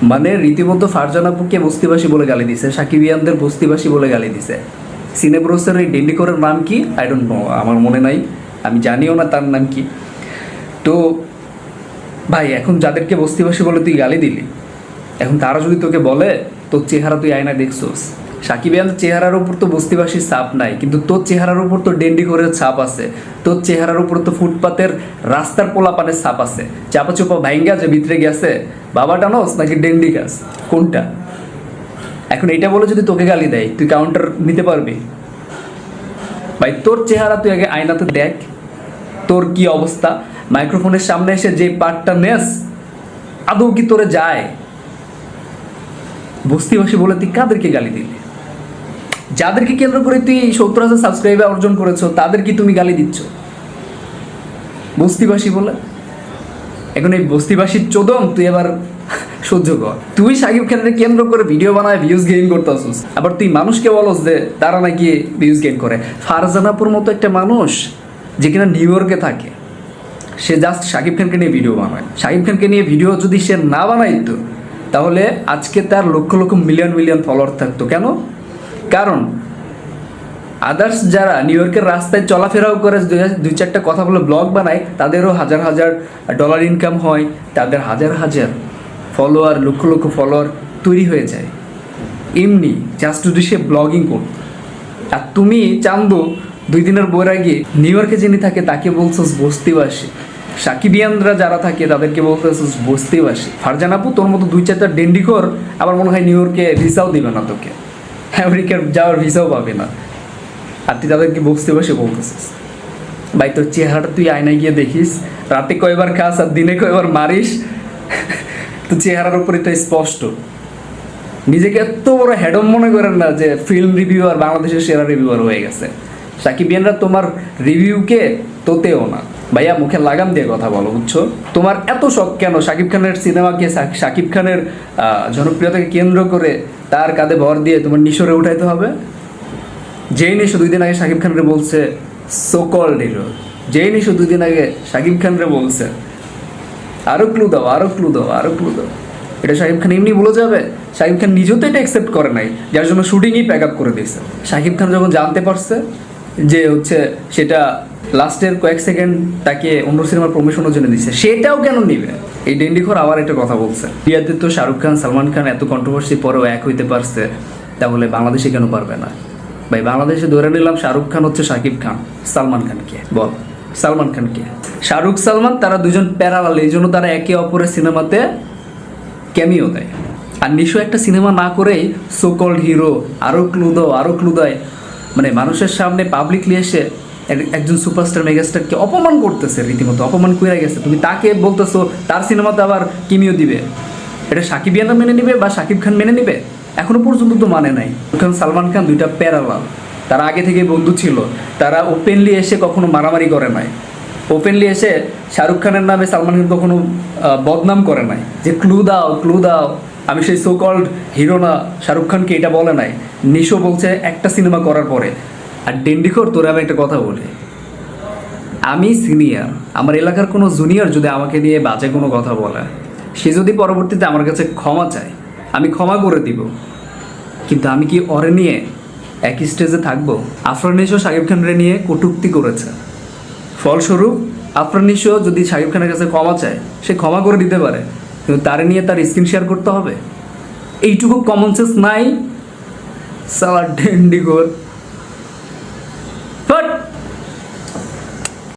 মানে রীতিমতো ফারজানা আপুকে বস্তিবাসী বলে গালি দিছে, সাকিবিয়ানদের বস্তিবাসী বলে গালি দিছে। সিনেব্রোসের এই ডেন্ডিকোরের নাম কি আই ডোন্ট নো, আমার মনে নাই, আমি জানিও না তার নাম কি। তো ভাই এখন যাদেরকে বস্তিবাসী বলে তুই গালি দিলি, এখন তারা যদি তোকে বলে তোর চেহারা তুই আয়নায় দেখছোস, সাকিবিয়ানদের চেহারার উপর তো বস্তিবাসীর ছাপ নাই, কিন্তু তোর চেহারার উপর তো ডেন্ডিকোরের ছাপ আছে, তোর চেহারার উপর তো ফুটপাতের রাস্তার পোলাপানের ছাপ আছে। চাপা চোপা ভাইঙ্গা যে ভিতরে গেছে, বাবাটা নস নাকি ডেন্ডিকাস কোনটা? এখন এইটা বলে যদি তোকে গালি দেয়, তুই কাউন্টার নিতে পারবি? ভাই তোর চেহারা তুই আগে আয়নাতে দেখ, তোর কি অবস্থা। মাইক্রোফোনের সামনে এসে যে পার্টটা নেস, আদৌ কি তোরে যায়? বস্তিবাসী বলে তুই কাদেরকে গালি দিলি? যাদেরকে কেন্দ্র করে তুই 70,000 সাবস্ক্রাইবার অর্জন করেছো তাদের কি তুমি গালি দিচ্ছ বস্তিবাসী বলে? এখন এই বস্তিবাসীর চোদন তুই এবার সহ্য কর। তুই শাকিব খানের কেন্দ্র করে ভিডিও বানায় ভিউজ গেইন করতেছিস, আবার তুই মানুষকে বলস যে তারা নাকি ভিউজ গেইন করে। ফারজানাপুর মতো একটা মানুষ যে কিনা নিউ ইয়র্কে থাকে, সে জাস্ট শাকিব খানকে নিয়ে ভিডিও বানায়। শাকিব খানকে নিয়ে ভিডিও যদি সে না বানাইতো তাহলে আজকে তার lakh lakh million million follower থাকতো। কেন? কারণ আদার্স যারা নিউ ইয়র্কের রাস্তায় চলাফেরাও করে, দুই চারটা কথা বলে ব্লগ বানায়, তাদেরও হাজার হাজার ডলার ইনকাম হয়, তাদের হাজার হাজার ফলোয়ার, লক্ষ লক্ষ ফলোয়ার তৈরি হয়ে যায় এমনি জাস্ট যদি সে ব্লগিং করত। আর তুমি চান্দু 2 দিনের বইয়ের আগে নিউ ইয়র্কে যিনি থাকে তাকে বলছোস বস্তিবাসী, সাকিবিয়ানরা যারা থাকে তাদেরকে বলতেছোস বস্তিবাসী। ফারজান আপু তোর মতো 2-4টা ডেন্ডিখোর আবার মনে হয় নিউ ইয়র্কে ভিসাও দিবে না তোকে, আমেরিকার যাওয়ার ভিসাও পাবে না, আর তুই তাদেরকে বস্তিবাসী বলতেছিস। ভাই তোর চেহারাটা তুই আয়নায় গিয়ে দেখিস, রাতে কয়বার খাস আর দিনে কয়বার মারিস, তো চেহারার উপরে তো স্পষ্ট। নিজেকে এত বড় হেডম মনে করেন না যে ফিল্ম রিভিউয়ার, বাংলাদেশের সেরা রিভিউয়ার হয়ে গেছে। সাকিবিয়ানরা তোমার রিভিউকে তোতেও না। ভাইয়া মুখে লাগাম দিয়ে কথা বলো, বুঝছো? তোমার এত শখ কেন শাকিব খানের সিনেমাকে, শাকিব খানের জনপ্রিয়তাকে কেন্দ্র করে তার কাঁধে ভর দিয়ে তোমার নিশোরে উঠাইতে হবে? যেই নিশো 2 দিন আগে শাকিব খানরে বলছে সো কল্ড হিরো, যেই নিশো 2 দিন আগে শাকিব খানরে বলছে আরো ক্লু দাও, আরো ক্লু দাও, আরো ক্লু দাও, এটা শাকিব খান এমনি বলে যাবে? শাকিব খান নিজেও তো এটা অ্যাকসেপ্ট করে নাই, যার জন্য শুটিংই প্যাক আপ করে দিয়েছে। শাকিব খান যখন জানতে পারছে যে হচ্ছে সেটা লাস্টের কয়েক সেকেন্ড তাকে অন্য সিনেমার প্রমোশনের জন্য দিচ্ছে, সেটাও কেন নিবে? এই ডেন্ডিখোর আবার একটা কথা বলছে, ইন্ডিয়াতে তো শাহরুখ খান, সালমান খান এত কন্ট্রোভার্সি পরেও এক হইতে পারছে, তাহলে বাংলাদেশে কেন পারবে না? ভাই বাংলাদেশে ধরে নিলাম শাহরুখ খান হচ্ছে শাকিব খান, সালমান খানকে বল, সালমান খানকে, শাহরুখ সালমান তারা দুজন প্যারালাল, এই জন্য তারা একে অপরের সিনেমাতে ক্যামিও দেয়। আর নিশো একটা সিনেমা না করেই সো কল্ড হিরো, আরও ক্লু দাও, আরও ক্লু দেয়, মানে মানুষের সামনে পাবলিকলি এসে একজন সুপারস্টার মেগাস্টারকে অপমান করতেছে, রীতিমতো অপমান করে গেছে। তুমি তাকে বলতেছো তার সিনেমাতে আবার কিমিও দিবে, এটা সাকিবিয়ানরা মেনে নিবে বা শাকিব খান মেনে নিবে? এখনো পর্যন্ত তো মানে নাই। খান সালমান খান দুইটা প্যারালাল, তারা আগে থেকে বন্ধু ছিল, তারা ওপেনলি এসে কখনো মারামারি করে নাই, ওপেনলি এসে শাহরুখ খানের নামে সালমান খান কখনো বদনাম করে নাই যে ক্লু দাও, ক্লু দাও, আমি সেই সো কল্ড হিরো না, শাহরুখ খানকে এটা বলে নাই। নিশো বলছে একটা সিনেমা করার পরে। আর ডেন্ডিখোর তোরে আমি একটা কথা বলি, আমি সিনিয়র, আমার এলাকার কোনো জুনিয়র যদি আমাকে নিয়ে বাজে কোনো কথা বলে, সে যদি পরবর্তীতে আমার কাছে ক্ষমা চায়, আমি ক্ষমা করে দিব, কিন্তু আমি কি ওরে নিয়ে একই স্টেজে থাকবো? আফরান নিশো শাকিব খানরে নিয়ে কটূক্তি করেছে, ফলস্বরূপ আফরান নিশো যদি শাকিব খানের কাছে ক্ষমা চায়, সে ক্ষমা করে দিতে পারে, কিন্তু তারে নিয়ে তার স্ক্রিন শেয়ার করতে হবে? এইটুকু কমন সেন্স নাই সালা ডেন্ডিখোর।